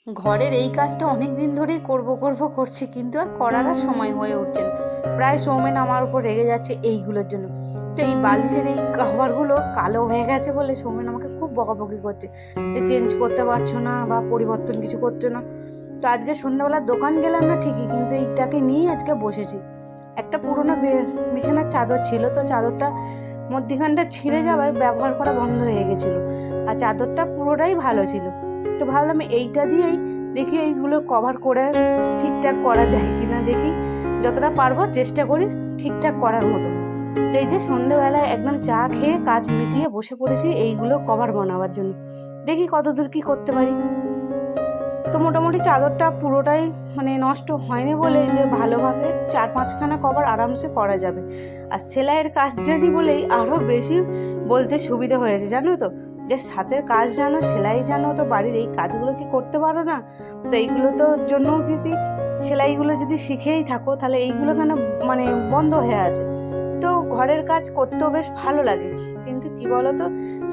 ঘরের এই কাজটা অনেক দিন ধরেই করব করব করছি, কিন্তু আর করার আর সময় হয়ে উঠছে না। প্রায় সৌমেন আমার উপর রেগে যাচ্ছে এইগুলোর জন্য। তো এই বালিশের এই কভারগুলো কালো হয়ে গেছে বলে সৌমেন আমাকে খুব বকাবকি করছে যে চেঞ্জ করতে পারছো না বা পরিবর্তন কিছু করছো না। তো আজকে সন্ধ্যাবেলা দোকান গেলাম না ঠিকই, কিন্তু এইটাকে নিয়েই আজকে বসেছি। একটা পুরোনো বিছানার চাদর ছিল, তো চাদরটা মধ্যিখানটা ছিঁড়ে যাওয়ায় ব্যবহার করা বন্ধ হয়ে গেছিলো, আর চাদরটা পুরোটাই ভালো ছিল। তো ভাবলাম এইটা দিয়েই দেখি এইগুলো কভার করে ঠিকঠাক করা যায় কিনা, দেখি যতটা পারবো চেষ্টা করি ঠিকঠাক করার মতো। তো এই যে সন্ধ্যেবেলায় একদম চা খেয়ে কাজ মিটিয়ে বসে পড়েছি এইগুলো কভার বানাবার জন্য, দেখি কতদূর কি করতে পারি। তো মোটামুটি চাদরটা পুরোটাই নষ্ট হয়নি বলে যে ভালোভাবে 4-5খানা কভার আরামসে করা যাবে। আর সেলাইয়ের কাজ জানি বলেই আরও বেশি বলতে সুবিধা হয়েছে, জানো তো, যে হাতের কাজ জানো, সেলাই জানো, তো বাড়ির এই কাজগুলো কি করতে পারো না? তো এইগুলো তো জন্য যদি সেলাইগুলো যদি শিখেই থাকো তাহলে এইগুলো কেন বন্ধ হয়ে আছে। তো ঘরের কাজ করতেও বেশ ভালো লাগে, কিন্তু কি বলো তো,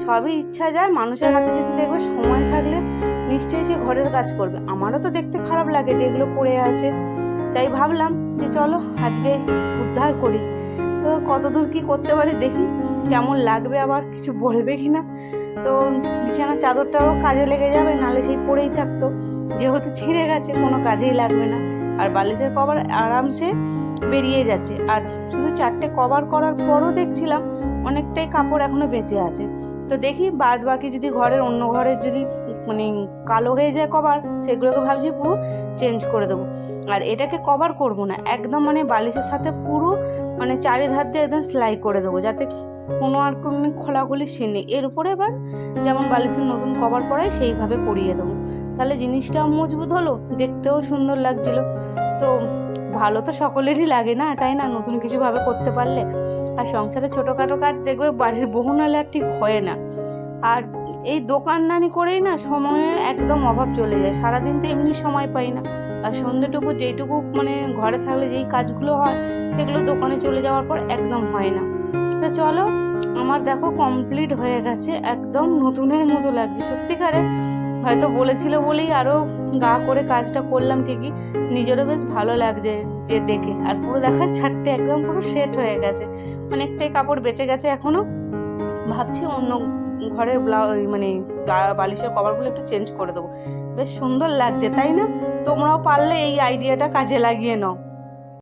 সবই ইচ্ছা যায়। মানুষের হাতে যদি দেখবে সময় থাকলে নিশ্চয়ই সে ঘরের কাজ করবে। আমারও তো দেখতে খারাপ লাগে যেগুলো পড়ে আছে, তাই ভাবলাম যে চলো আজকে উদ্ধার করি। তো কতদূর কি করতে পারি দেখি, কেমন লাগবে, আবার কিছু বলবে কিনা। তো বিছানার চাদরটাও কাজে লেগে যাবে, নাহলে সেই পড়েই থাকতো, যেহেতু ছিঁড়ে গেছে কোনো কাজেই লাগবে না। আর বালিশের কভার আরামসে বেরিয়ে যাচ্ছে। আর শুধু 4টে কভার করার পরও দেখছিলাম অনেকটাই কাপড় এখনো বেঁচে আছে। তো দেখি বাদ বাকি যদি ঘরের অন্য ঘরের যদি কালো হয়ে যায় কভার, সেগুলোকে ভাবছি পুরো চেঞ্জ করে দেবো। আর এটাকে কভার করব না, একদম বালিশের সাথে পুরো চারিধার দিয়ে একদম সেলাই করে দেবো, যাতে কোনো আর কোনো খোলাখুলি সিন নেই। এর উপরে এবার যেমন বালিশের নতুন কভার পরাই সেইভাবে পরিয়ে দেবো, তাহলে জিনিসটাও মজবুত হলো, দেখতেও সুন্দর লাগছিল। তো ভালো তো সকলেরই লাগে না, তাই না, নতুন কিছুভাবে করতে পারলে। আর সংসারে ছোটোখাটো কাজ দেখবে বাড়ির বহু নাহলে আর ঠিক হয় না। আর এই দোকানদানি করেই না সময়ের একদম অভাব চলে যায়, সারাদিন তো এমনি সময় পাই না। আর সন্ধ্যেটুকু যেইটুকু ঘরে থাকলে যেই কাজগুলো হয় সেগুলো দোকানে চলে যাওয়ার পর একদম হয় না। তো চলো, আমার দেখো কমপ্লিট হয়ে গেছে, একদম নতুনের মতো লাগছে সত্যিকারে। হয়তো বলেছিল বলেই আরও গা করে কাজটা করলাম ঠিকই, নিজেরও বেশ ভালো লাগছে যে দেখে। আর পুরো দেখা ছাড়তে একদম পুরো সেট হয়ে গেছে, অনেকটাই কাপড় বেঁচে গেছে এখনো। ভাবছি অন্য ঘরের বালিশের কভারগুলো একটু চেঞ্জ করে দেবো, বেশ সুন্দর লাগছে, তাই না? তোমরাও পারলে এই আইডিয়াটা কাজে লাগিয়ে নাও।